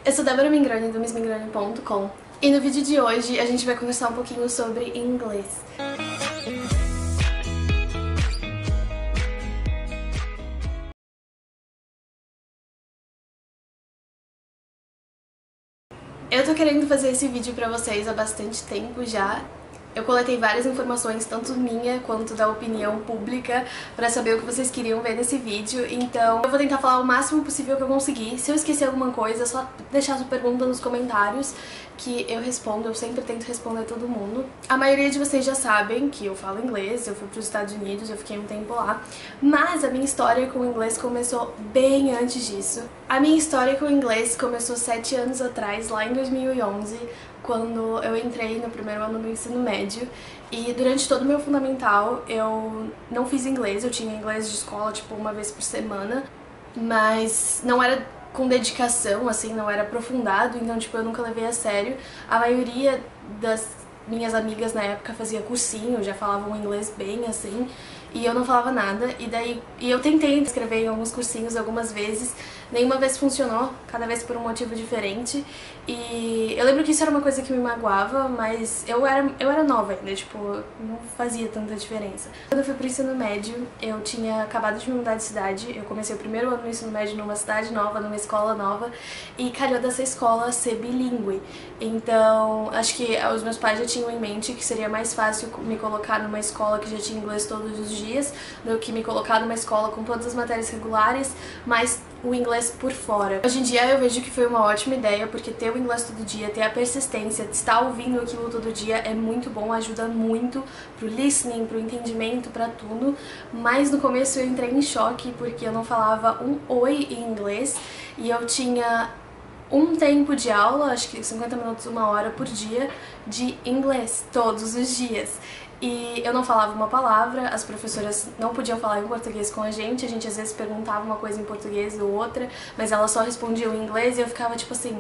Eu sou Débora Mingroni do missmingroni.com e no vídeo de hoje a gente vai conversar um pouquinho sobre inglês. Eu tô querendo fazer esse vídeo pra vocês há bastante tempo já. Eu coletei várias informações, tanto minha quanto da opinião pública, pra saber o que vocês queriam ver nesse vídeo, então eu vou tentar falar o máximo possível que eu conseguir. Se eu esquecer alguma coisa, é só deixar sua pergunta nos comentários que eu respondo, eu sempre tento responder todo mundo. A maioria de vocês já sabem que eu falo inglês, eu fui pros Estados Unidos, eu fiquei um tempo lá, mas a minha história com o inglês começou bem antes disso. A minha história com o inglês começou 7 anos atrás, lá em 2011, quando eu entrei no primeiro ano do ensino médio, e durante todo o meu fundamental eu não fiz inglês, eu tinha inglês de escola tipo uma vez por semana, mas não era com dedicação, assim, não era aprofundado, então tipo eu nunca levei a sério. A maioria das minhas amigas na época fazia cursinho, já falavam inglês bem assim, e eu não falava nada, e eu tentei escrever em alguns cursinhos algumas vezes, nenhuma vez funcionou, cada vez por um motivo diferente, e eu lembro que isso era uma coisa que me magoava, mas eu era nova ainda, tipo, não fazia tanta diferença. Quando eu fui pro ensino médio, eu tinha acabado de me mudar de cidade, eu comecei o primeiro ano do ensino médio numa cidade nova, numa escola nova, e calhou dessa escola ser bilíngue, então acho que os meus pais já tinham em mente que seria mais fácil me colocar numa escola que já tinha inglês todos os dias do que me colocar numa escola com todas as matérias regulares, mas o inglês por fora. Hoje em dia eu vejo que foi uma ótima ideia, porque ter o inglês todo dia, ter a persistência, estar ouvindo aquilo todo dia é muito bom, ajuda muito pro listening, pro entendimento, pra tudo, mas no começo eu entrei em choque porque eu não falava um oi em inglês e eu tinha um tempo de aula, acho que 50 minutos, uma hora por dia, de inglês, todos os dias. E eu não falava uma palavra, as professoras não podiam falar em português com a gente às vezes perguntava uma coisa em português ou outra, mas elas só respondiam em inglês e eu ficava tipo assim,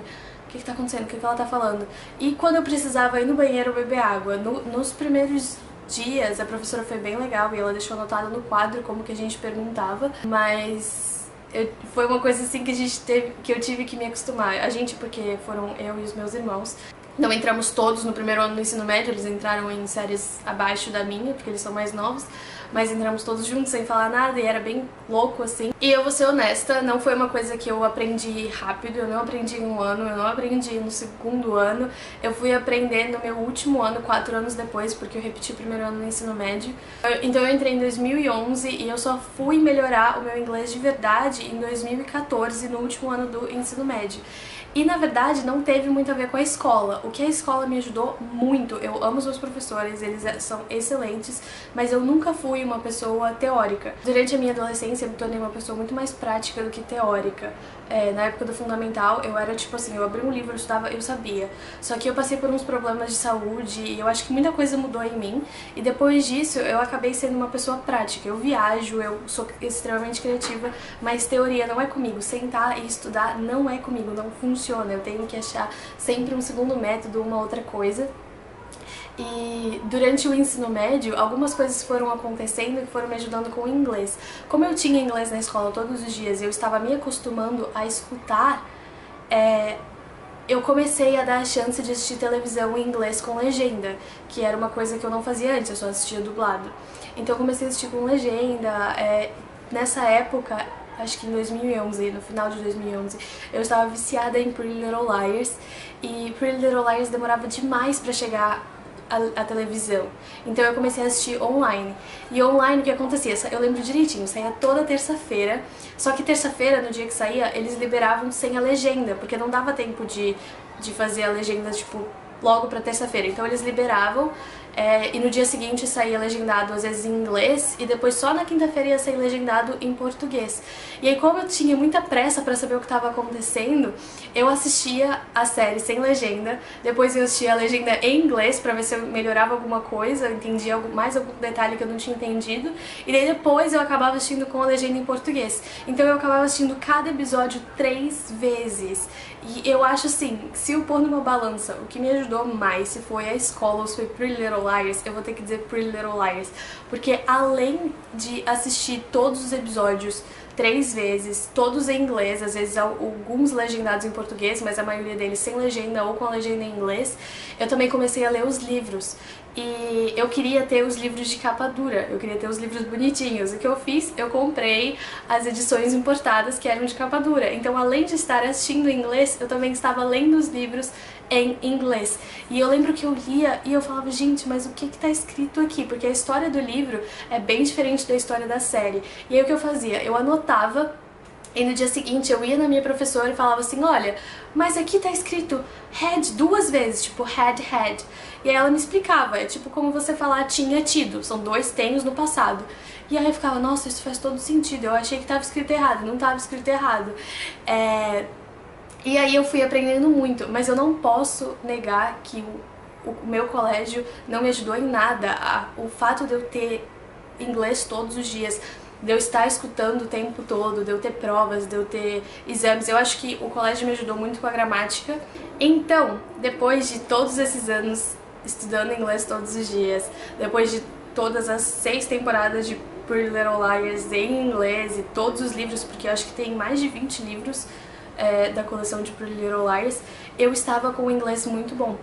o que tá acontecendo? O que ela tá falando? E quando eu precisava ir no banheiro beber água, nos primeiros dias a professora foi bem legal e ela deixou anotado no quadro como que a gente perguntava, mas foi uma coisa assim que eu tive que me acostumar. A gente, porque foram eu e os meus irmãos. Não entramos todos no primeiro ano do ensino médio, eles entraram em séries abaixo da minha, porque eles são mais novos, mas entramos todos juntos sem falar nada e era bem louco assim. E eu vou ser honesta, não foi uma coisa que eu aprendi rápido, eu não aprendi em um ano, eu não aprendi no segundo ano, eu fui aprender no meu último ano, 4 anos depois, porque eu repeti o primeiro ano do ensino médio. Então eu entrei em 2011 e eu só fui melhorar o meu inglês de verdade em 2014, no último ano do ensino médio. E na verdade não teve muito a ver com a escola. O que a escola me ajudou muito, eu amo os meus professores, eles são excelentes, mas eu nunca fui uma pessoa teórica. Durante a minha adolescência eu me tornei uma pessoa muito mais prática do que teórica. Na época do fundamental eu era tipo assim, eu abri um livro, eu estudava, eu sabia. Só que eu passei por uns problemas de saúde e eu acho que muita coisa mudou em mim. E depois disso eu acabei sendo uma pessoa prática. Eu viajo, eu sou extremamente criativa, mas teoria não é comigo. Sentar e estudar não é comigo, não funciona. Eu tenho que achar sempre um segundo método, uma outra coisa. E durante o ensino médio, algumas coisas foram acontecendo que foram me ajudando com o inglês. Como eu tinha inglês na escola todos os dias e eu estava me acostumando a escutar, eu comecei a dar a chance de assistir televisão em inglês com legenda, que era uma coisa que eu não fazia antes, eu só assistia dublado. Então eu comecei a assistir com legenda. Nessa época, acho que em 2011, no final de 2011, eu estava viciada em Pretty Little Liars, e Pretty Little Liars demorava demais pra chegar à televisão, então eu comecei a assistir online. E online o que acontecia? Eu lembro direitinho, saía toda terça-feira, só que terça-feira, no dia que saía, eles liberavam sem a legenda, porque não dava tempo de fazer a legenda, tipo, logo pra terça-feira, então eles liberavam. E no dia seguinte saía legendado às vezes em inglês e depois só na quinta-feira ia sair legendado em português. E aí como eu tinha muita pressa pra saber o que estava acontecendo, eu assistia a série sem legenda, depois eu assistia a legenda em inglês pra ver se eu melhorava alguma coisa, entendia mais algum detalhe que eu não tinha entendido, e daí depois eu acabava assistindo com a legenda em português. Então eu acabava assistindo cada episódio 3 vezes. E eu acho assim, se eu pôr numa balança, o que me ajudou mais, se foi a escola ou se foi Pretty Little Liars, eu vou ter que dizer Pretty Little Liars, porque além de assistir todos os episódios 3 vezes, todos em inglês, às vezes alguns legendados em português, mas a maioria deles sem legenda ou com a legenda em inglês. Eu também comecei a ler os livros. E eu queria ter os livros de capa dura, eu queria ter os livros bonitinhos. O que eu fiz? Eu comprei as edições importadas que eram de capa dura. Então, além de estar assistindo em inglês, eu também estava lendo os livros em inglês. E eu lembro que eu lia e eu falava, gente, mas o que tá escrito aqui? Porque a história do livro é bem diferente da história da série. E aí o que eu fazia? Eu anotava. E no dia seguinte eu ia na minha professora e falava assim, olha, mas aqui tá escrito had 2 vezes, tipo had. E aí ela me explicava, é tipo como você falar tinha tido, são 2 tenhos no passado. E aí eu ficava, nossa, isso faz todo sentido, eu achei que tava escrito errado, não tava escrito errado. E aí eu fui aprendendo muito, mas eu não posso negar que o meu colégio não me ajudou em nada. O fato de eu ter inglês todos os dias, de eu estar escutando o tempo todo, de eu ter provas, de eu ter exames, eu acho que o colégio me ajudou muito com a gramática. Então, depois de todos esses anos estudando inglês todos os dias, depois de todas as 6 temporadas de Pretty Little Liars em inglês e todos os livros, porque eu acho que tem mais de 20 livros da coleção de Pretty Little Liars, eu estava com um inglês muito bom.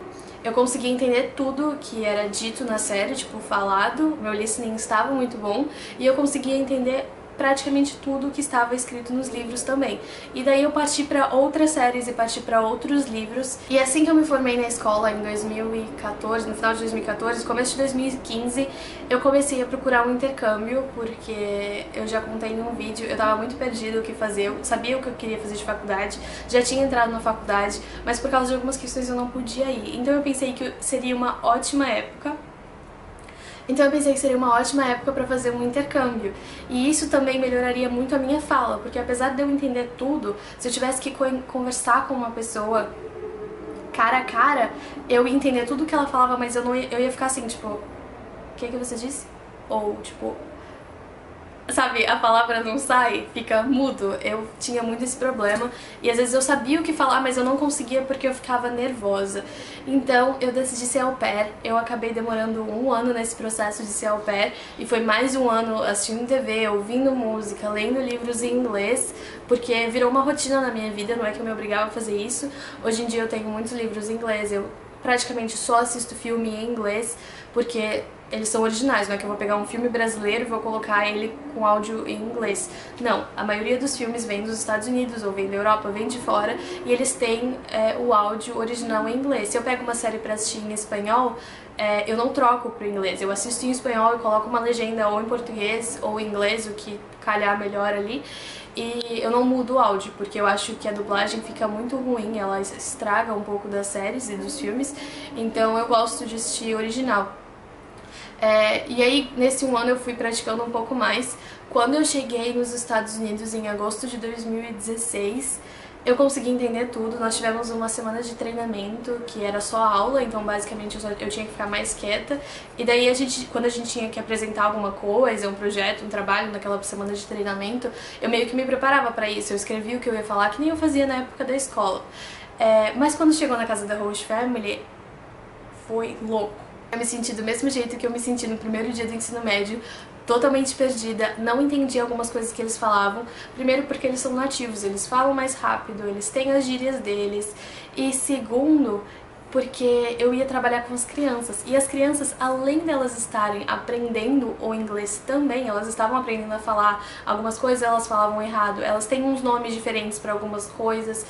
Eu conseguia entender tudo que era dito na série, tipo, falado, meu listening estava muito bom, e eu conseguia entender praticamente tudo que estava escrito nos livros também. E daí eu parti para outras séries e parti para outros livros. E assim que eu me formei na escola, em 2014, no final de 2014, começo de 2015, eu comecei a procurar um intercâmbio, porque eu já contei em um vídeo, eu tava muito perdida o que fazer, eu sabia o que eu queria fazer de faculdade, já tinha entrado na faculdade, mas por causa de algumas questões eu não podia ir. Então eu pensei que seria uma ótima época para fazer um intercâmbio. E isso também melhoraria muito a minha fala, porque apesar de eu entender tudo, se eu tivesse que conversar com uma pessoa cara a cara, eu ia entender tudo que ela falava, mas eu ia ficar assim, tipo, o que você disse? Ou, tipo, sabe, a palavra não sai, fica mudo. Eu tinha muito esse problema e às vezes eu sabia o que falar, mas eu não conseguia porque eu ficava nervosa. Então eu decidi ser au pair. Eu acabei demorando 1 ano nesse processo de ser au pair e foi mais 1 ano assistindo TV, ouvindo música, lendo livros em inglês, porque virou uma rotina na minha vida, não é que eu me obrigava a fazer isso. Hoje em dia eu tenho muitos livros em inglês, eu praticamente só assisto filme em inglês, porque eles são originais, não é que eu vou pegar um filme brasileiro e vou colocar ele com áudio em inglês. Não, a maioria dos filmes vem dos Estados Unidos ou vem da Europa, vem de fora, e eles têm o áudio original em inglês. Se eu pego uma série pra assistir em espanhol, eu não troco pro inglês, eu assisto em espanhol e coloco uma legenda ou em português ou em inglês, o que calhar melhor ali. E eu não mudo o áudio, porque eu acho que a dublagem fica muito ruim, ela estraga um pouco das séries e dos filmes, então eu gosto de assistir original. E aí, nesse 1 ano eu fui praticando um pouco mais. Quando eu cheguei nos Estados Unidos em agosto de 2016, eu consegui entender tudo. Nós tivemos uma semana de treinamento, que era só aula, então basicamente eu tinha que ficar mais quieta. E daí, quando a gente tinha que apresentar alguma coisa, um projeto, um trabalho naquela semana de treinamento, eu meio que me preparava pra isso. Eu escrevia o que eu ia falar, que nem eu fazia na época da escola. Mas quando chegou na casa da Host Family, foi louco. Eu me senti do mesmo jeito que eu me senti no primeiro dia do ensino médio, totalmente perdida, não entendi algumas coisas que eles falavam. Primeiro porque eles são nativos, eles falam mais rápido, eles têm as gírias deles. E segundo, porque eu ia trabalhar com as crianças. E as crianças, além delas estarem aprendendo o inglês também, elas estavam aprendendo a falar algumas coisas, elas falavam errado. Elas têm uns nomes diferentes para algumas coisas.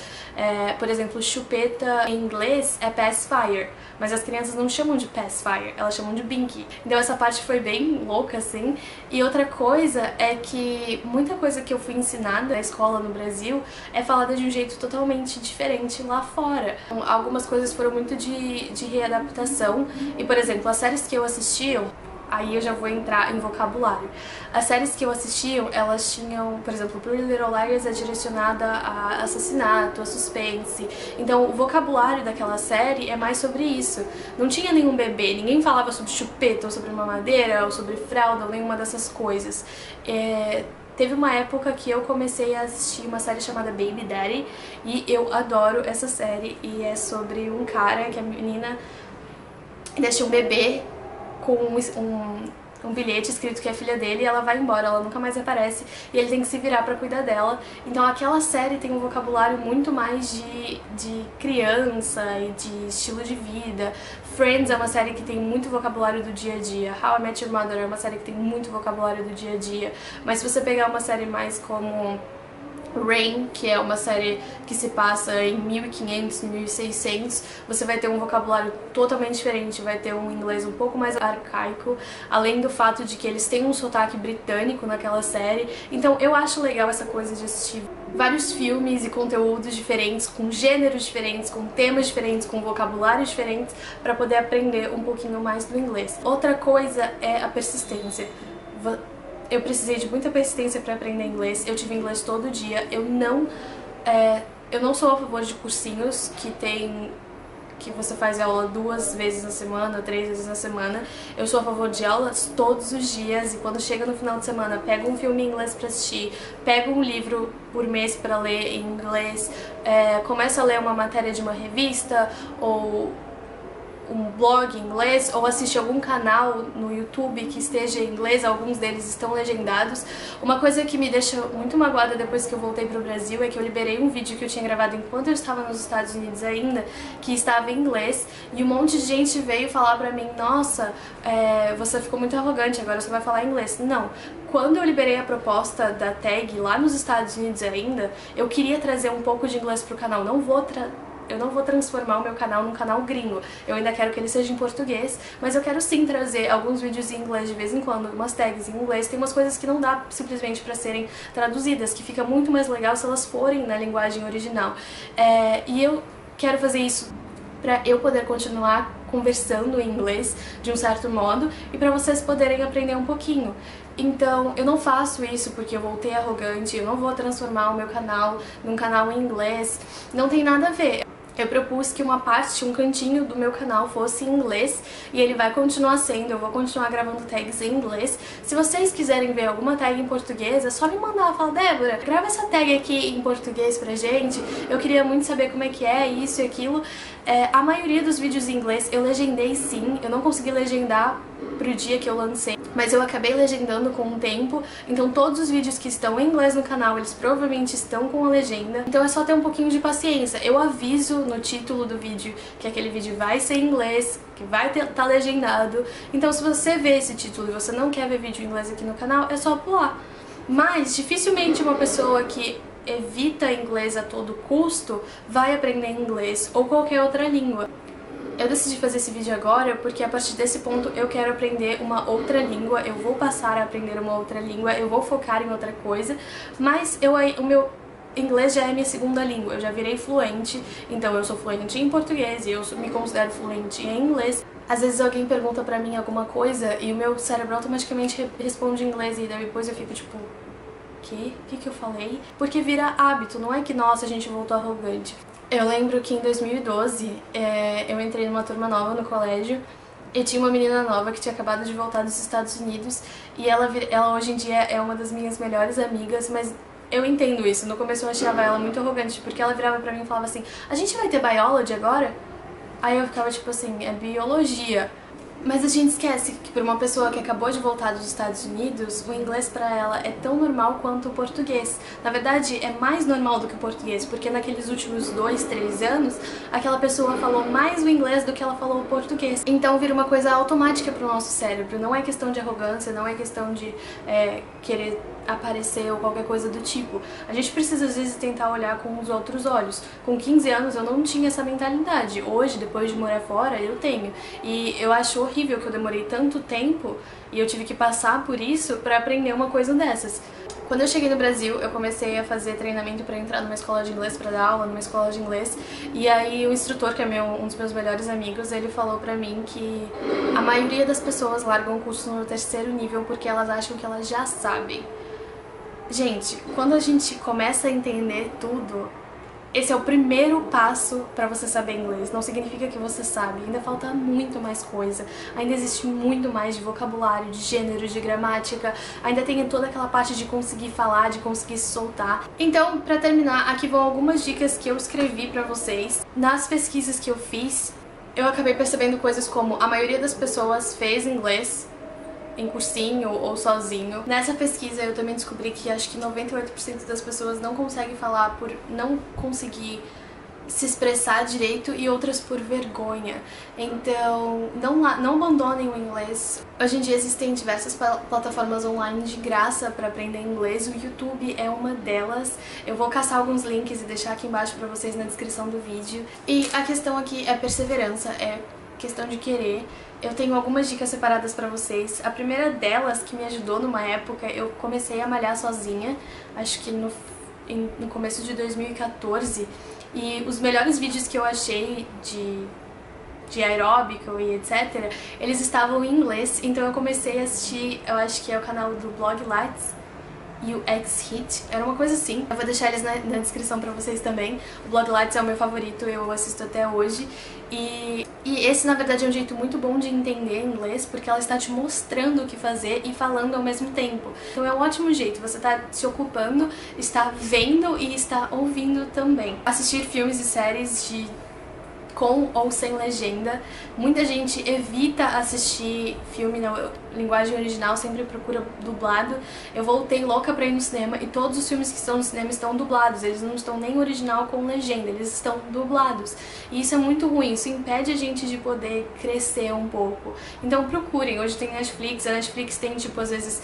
Por exemplo, chupeta em inglês é pacifier, mas as crianças não chamam de pacifier, elas chamam de binky. Então essa parte foi bem louca, assim. E outra coisa é que muita coisa que eu fui ensinada na escola no Brasil é falada de um jeito totalmente diferente lá fora. Algumas coisas foram muito de readaptação. E, por exemplo, as séries que eu assistia, aí eu já vou entrar em vocabulário. As séries que eu assistia, elas tinham, por exemplo, Pretty Little Liars é direcionada a assassinato, a suspense. Então o vocabulário daquela série é mais sobre isso. Não tinha nenhum bebê, ninguém falava sobre chupeta, ou sobre mamadeira, ou sobre fralda, ou nenhuma dessas coisas. Teve uma época que eu comecei a assistir uma série chamada Baby Daddy, e eu adoro essa série, e é sobre um cara que a menina deixa um bebê com um bilhete escrito que é filha dele e ela vai embora, ela nunca mais aparece e ele tem que se virar pra cuidar dela. Então aquela série tem um vocabulário muito mais de criança e de estilo de vida. Friends é uma série que tem muito vocabulário do dia a dia. How I Met Your Mother é uma série que tem muito vocabulário do dia a dia. Mas se você pegar uma série mais como Rain, que é uma série que se passa em 1500, 1600, você vai ter um vocabulário totalmente diferente, vai ter um inglês um pouco mais arcaico, além do fato de que eles têm um sotaque britânico naquela série. Então eu acho legal essa coisa de assistir vários filmes e conteúdos diferentes, com gêneros diferentes, com temas diferentes, com vocabulários diferentes, para poder aprender um pouquinho mais do inglês. Outra coisa é a persistência. Eu precisei de muita persistência para aprender inglês, eu tive inglês todo dia, eu não sou a favor de cursinhos que você faz aula 2 vezes na semana, 3 vezes na semana. Eu sou a favor de aulas todos os dias e quando chega no final de semana, pega um filme em inglês pra assistir, pega um livro por mês pra ler em inglês, começa a ler uma matéria de uma revista ou um blog em inglês, ou assiste algum canal no YouTube que esteja em inglês, alguns deles estão legendados. Uma coisa que me deixa muito magoada depois que eu voltei pro Brasil é que eu liberei um vídeo que eu tinha gravado enquanto eu estava nos Estados Unidos ainda, que estava em inglês, e um monte de gente veio falar pra mim, nossa, você ficou muito arrogante, agora você vai falar inglês. Não. Quando eu liberei a proposta da tag lá nos Estados Unidos ainda, eu queria trazer um pouco de inglês pro canal. Eu não vou transformar o meu canal num canal gringo. Eu ainda quero que ele seja em português, mas eu quero sim trazer alguns vídeos em inglês de vez em quando, algumas tags em inglês. Tem umas coisas que não dá simplesmente pra serem traduzidas, que fica muito mais legal se elas forem na linguagem original. E eu quero fazer isso pra eu poder continuar conversando em inglês de um certo modo e pra vocês poderem aprender um pouquinho. Então, eu não faço isso porque eu voltei arrogante, eu não vou transformar o meu canal num canal em inglês, não tem nada a ver. Eu propus que uma parte, um cantinho do meu canal fosse em inglês e ele vai continuar sendo, eu vou continuar gravando tags em inglês. Se vocês quiserem ver alguma tag em português, é só me mandar, fala, Débora, grava essa tag aqui em português pra gente, eu queria muito saber como é que é, isso e aquilo. A maioria dos vídeos em inglês eu legendei sim, eu não consegui legendar pro dia que eu lancei, mas eu acabei legendando com o tempo, então todos os vídeos que estão em inglês no canal, eles provavelmente estão com a legenda, então é só ter um pouquinho de paciência. Eu aviso no título do vídeo que aquele vídeo vai ser em inglês, que vai estar legendado, então se você vê esse título e você não quer ver vídeo em inglês aqui no canal, é só pular. Mas dificilmente uma pessoa que evita inglês a todo custo vai aprender inglês ou qualquer outra língua. Eu decidi fazer esse vídeo agora porque a partir desse ponto eu quero aprender uma outra língua, eu vou passar a aprender uma outra língua, eu vou focar em outra coisa, mas o meu inglês já é minha segunda língua, eu já virei fluente, então eu sou fluente em português e eu me considero fluente em inglês. Às vezes alguém pergunta pra mim alguma coisa e o meu cérebro automaticamente responde em inglês e depois eu fico tipo, o que eu falei? Porque vira hábito, não é que, nossa, a gente voltou arrogante. Eu lembro que em 2012 eu entrei numa turma nova no colégio e tinha uma menina nova que tinha acabado de voltar dos Estados Unidos e ela hoje em dia é uma das minhas melhores amigas, mas eu entendo isso. No começo eu achava ela muito arrogante porque ela virava pra mim e falava assim, a gente vai ter biology agora? Aí eu ficava tipo assim, é biologia. Mas a gente esquece que para uma pessoa que acabou de voltar dos Estados Unidos, o inglês para ela é tão normal quanto o português. Na verdade, é mais normal do que o português, porque naqueles últimos 2, 3 anos, aquela pessoa falou mais o inglês do que ela falou o português. Então vira uma coisa automática para o nosso cérebro. Não é questão de arrogância, não é questão de querer aparecer ou qualquer coisa do tipo. A gente precisa às vezes tentar olhar com os outros olhos. Com 15 anos eu não tinha essa mentalidade. Hoje, depois de morar fora, eu tenho. E eu acho horrível que eu demorei tanto tempo e eu tive que passar por isso pra aprender uma coisa dessas. Quando eu cheguei no Brasil, eu comecei a fazer treinamento pra entrar numa escola de inglês, pra dar aula numa escola de inglês, e aí o instrutor, que é um dos meus melhores amigos, ele falou pra mim que a maioria das pessoas largam o curso no 3º nível porque elas acham que elas já sabem. Gente, quando a gente começa a entender tudo, esse é o primeiro passo pra você saber inglês. Não significa que você sabe, ainda falta muito mais coisa. Ainda existe muito mais de vocabulário, de gênero, de gramática. Ainda tem toda aquela parte de conseguir falar, de conseguir se soltar. Então, pra terminar, aqui vão algumas dicas que eu escrevi pra vocês. Nas pesquisas que eu fiz, eu acabei percebendo coisas como a maioria das pessoas fez inglês em cursinho ou sozinho. Nessa pesquisa eu também descobri que acho que 98% das pessoas não conseguem falar por não conseguir se expressar direito e outras por vergonha. Então, não abandonem o inglês. Hoje em dia existem diversas plataformas online de graça para aprender inglês. O YouTube é uma delas. Eu vou caçar alguns links e deixar aqui embaixo para vocês na descrição do vídeo. E a questão aqui é perseverança, é questão de querer. Eu tenho algumas dicas separadas pra vocês. A primeira delas, que me ajudou numa época, eu comecei a malhar sozinha, acho que no começo de 2014, e os melhores vídeos que eu achei de aeróbico e etc, eles estavam em inglês, então eu comecei a assistir, eu acho que é o canal do Blog Lights e o X-Hit, era uma coisa assim. Eu vou deixar eles na descrição pra vocês também. O Blog Lights é o meu favorito, eu assisto até hoje. E esse, na verdade, é um jeito muito bom de entender inglês, porque ela está te mostrando o que fazer e falando ao mesmo tempo. Então é um ótimo jeito, você está se ocupando, está vendo e está ouvindo também. Assistir filmes e séries com ou sem legenda. Muita gente evita assistir filme na linguagem original, sempre procura dublado. Eu voltei louca pra ir no cinema e todos os filmes que estão no cinema estão dublados, eles não estão nem original com legenda, eles estão dublados. E isso é muito ruim, isso impede a gente de poder crescer um pouco. Então procurem, hoje tem Netflix, a Netflix tem tipo às vezes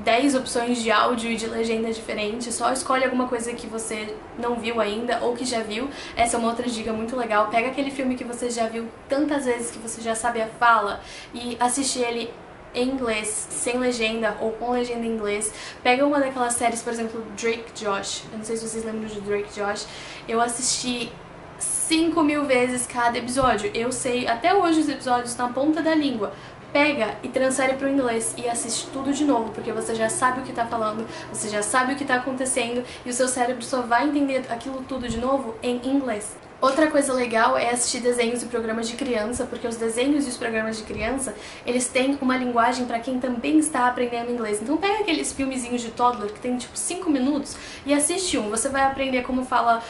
10 opções de áudio e de legenda diferentes, só escolhe alguma coisa que você não viu ainda ou que já viu. Essa é uma outra dica muito legal. Pega aquele filme que você já viu tantas vezes que você já sabe a fala e assiste ele em inglês, sem legenda ou com legenda em inglês. Pega uma daquelas séries, por exemplo, Drake Josh. Eu não sei se vocês lembram de Drake Josh. Eu assisti 5.000 vezes cada episódio. Eu sei até hoje os episódios na ponta da língua. Pega e transfere para o inglês e assiste tudo de novo, porque você já sabe o que está falando, você já sabe o que está acontecendo e o seu cérebro só vai entender aquilo tudo de novo em inglês. Outra coisa legal é assistir desenhos e programas de criança, porque os desenhos e os programas de criança, eles têm uma linguagem para quem também está aprendendo inglês. Então pega aqueles filmezinhos de toddler que tem tipo 5 minutos e assiste um. Você vai aprender como fala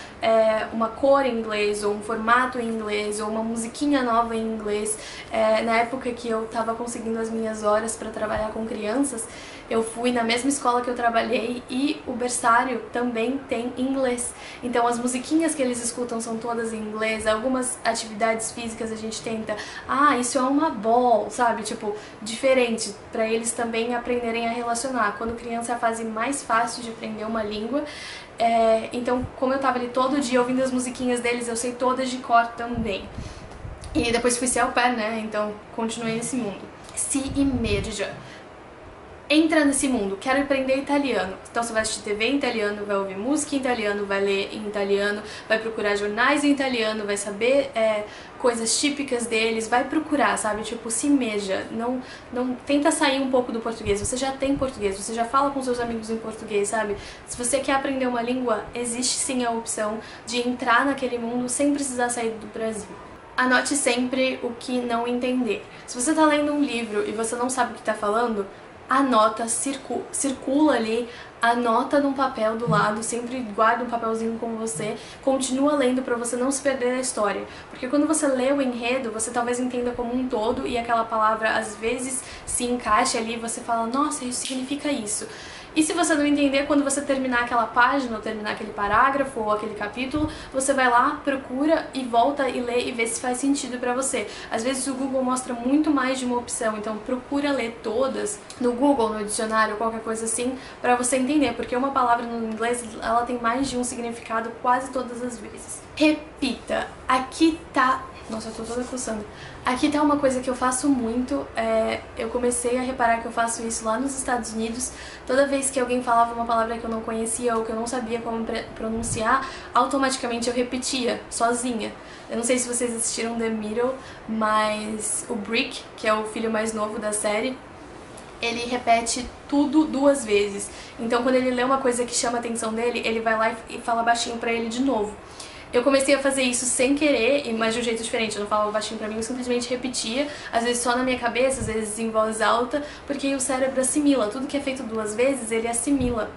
uma cor em inglês, ou um formato em inglês, ou uma musiquinha nova em inglês. Na época que eu estava conseguindo as minhas horas para trabalhar com crianças, eu fui na mesma escola que eu trabalhei e o berçário também tem inglês. Então as musiquinhas que eles escutam são todas em inglês, algumas atividades físicas a gente tenta, isso é uma ball, sabe? Tipo, diferente, pra eles também aprenderem a relacionar. Quando criança é a fase mais fácil de aprender uma língua, então como eu tava ali todo dia ouvindo as musiquinhas deles, eu sei todas de cor também. E depois fui ser au pair, né? Então continuei nesse mundo. Se immerja. Entra nesse mundo, quero aprender italiano. Então você vai assistir TV em italiano, vai ouvir música em italiano, vai ler em italiano, vai procurar jornais em italiano, vai saber coisas típicas deles, vai procurar, sabe? Tipo, se imerja. Não tenta sair um pouco do português. Você já tem português, você já fala com seus amigos em português, sabe? Se você quer aprender uma língua, existe sim a opção de entrar naquele mundo sem precisar sair do Brasil. Anote sempre o que não entender. Se você tá lendo um livro e você não sabe o que tá falando, anota, circula ali, anota num papel do lado, sempre guarda um papelzinho com você, continua lendo pra você não se perder na história. Porque quando você lê o enredo, você talvez entenda como um todo e aquela palavra às vezes se encaixa ali e você fala, nossa, isso significa isso. E se você não entender, quando você terminar aquela página, ou terminar aquele parágrafo, ou aquele capítulo, você vai lá, procura e volta e lê e vê se faz sentido pra você. Às vezes o Google mostra muito mais de uma opção, então procura ler todas no Google, no dicionário, qualquer coisa assim, pra você entender, porque uma palavra no inglês, ela tem mais de um significado quase todas as vezes. Repita. Aqui tá... Nossa, eu tô toda coçando. Aqui tá uma coisa que eu faço muito, eu comecei a reparar que eu faço isso lá nos Estados Unidos. Toda vez que alguém falava uma palavra que eu não conhecia ou que eu não sabia como pronunciar, automaticamente eu repetia, sozinha. Eu não sei se vocês assistiram The Middle, mas o Brick, que é o filho mais novo da série, ele repete tudo 2 vezes. Então quando ele lê uma coisa que chama a atenção dele, ele vai lá e fala baixinho pra ele de novo. Eu comecei a fazer isso sem querer, mas de um jeito diferente. Eu não falava baixinho pra mim, eu simplesmente repetia, às vezes só na minha cabeça, às vezes em voz alta, porque aí o cérebro assimila. Tudo que é feito 2 vezes, ele assimila.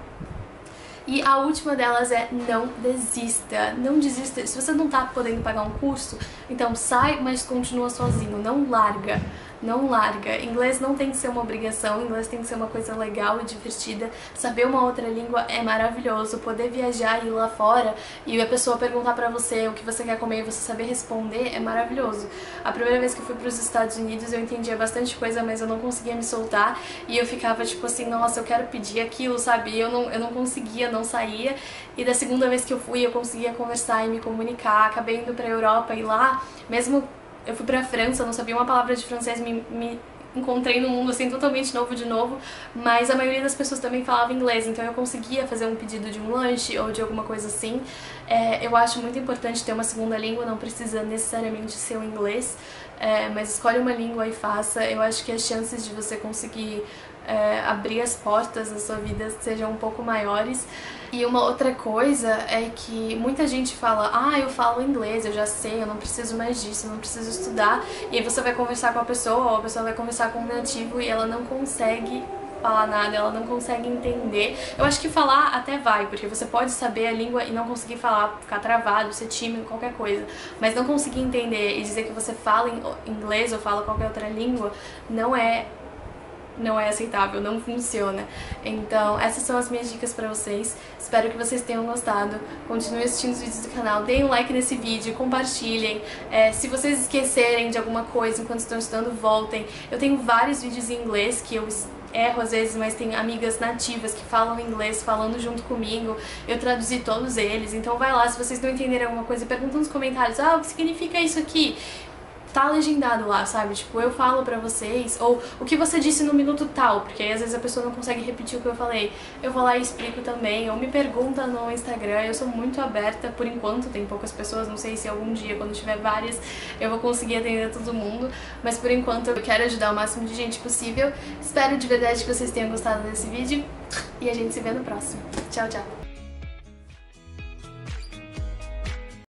E a última delas é não desista. Não desista. Se você não tá podendo pagar um curso, então sai, mas continua sozinho. Não larga. não larga. Inglês não tem que ser uma obrigação, inglês tem que ser uma coisa legal e divertida. Saber uma outra língua é maravilhoso, poder viajar e ir lá fora e a pessoa perguntar pra você o que você quer comer e você saber responder é maravilhoso. A primeira vez que eu fui pros Estados Unidos eu entendia bastante coisa, mas eu não conseguia me soltar e eu ficava tipo assim, nossa, eu quero pedir aquilo, sabe? Eu não conseguia, não saía. E da segunda vez que eu fui eu conseguia conversar e me comunicar. Acabei indo pra Europa e lá, mesmo eu fui pra França, não sabia uma palavra de francês, me encontrei num mundo assim totalmente novo de novo, mas a maioria das pessoas também falava inglês, então eu conseguia fazer um pedido de um lanche ou de alguma coisa assim. Eu acho muito importante ter uma segunda língua, não precisa necessariamente ser o inglês, mas escolhe uma língua e faça. Eu acho que as chances de você conseguir abrir as portas da sua vida sejam um pouco maiores. E uma outra coisa é que muita gente fala, ah, eu falo inglês, eu já sei, eu não preciso mais disso, eu não preciso estudar. E aí você vai conversar com a pessoa, ou a pessoa vai conversar com um nativo e ela não consegue falar nada, ela não consegue entender. Eu acho que falar até vai, porque você pode saber a língua e não conseguir falar, ficar travado, ser tímido, qualquer coisa. Mas não conseguir entender e dizer que você fala inglês ou fala qualquer outra língua não é aceitável, não funciona. Então essas são as minhas dicas pra vocês, espero que vocês tenham gostado, continuem assistindo os vídeos do canal, deem um like nesse vídeo, compartilhem, se vocês esquecerem de alguma coisa enquanto estão estudando, voltem. Eu tenho vários vídeos em inglês que eu erro às vezes, mas tem amigas nativas que falam inglês falando junto comigo, eu traduzi todos eles, então vai lá, se vocês não entenderem alguma coisa, pergunta nos comentários, o que significa isso aqui? Tá legendado lá, sabe? Tipo, eu falo pra vocês, ou o que você disse no minuto tal, porque aí às vezes a pessoa não consegue repetir o que eu falei. Eu vou lá e explico também, ou me pergunta no Instagram, eu sou muito aberta, por enquanto tem poucas pessoas, não sei se algum dia, quando tiver várias, eu vou conseguir atender todo mundo, mas por enquanto eu quero ajudar o máximo de gente possível. Espero de verdade que vocês tenham gostado desse vídeo, e a gente se vê no próximo. Tchau, tchau!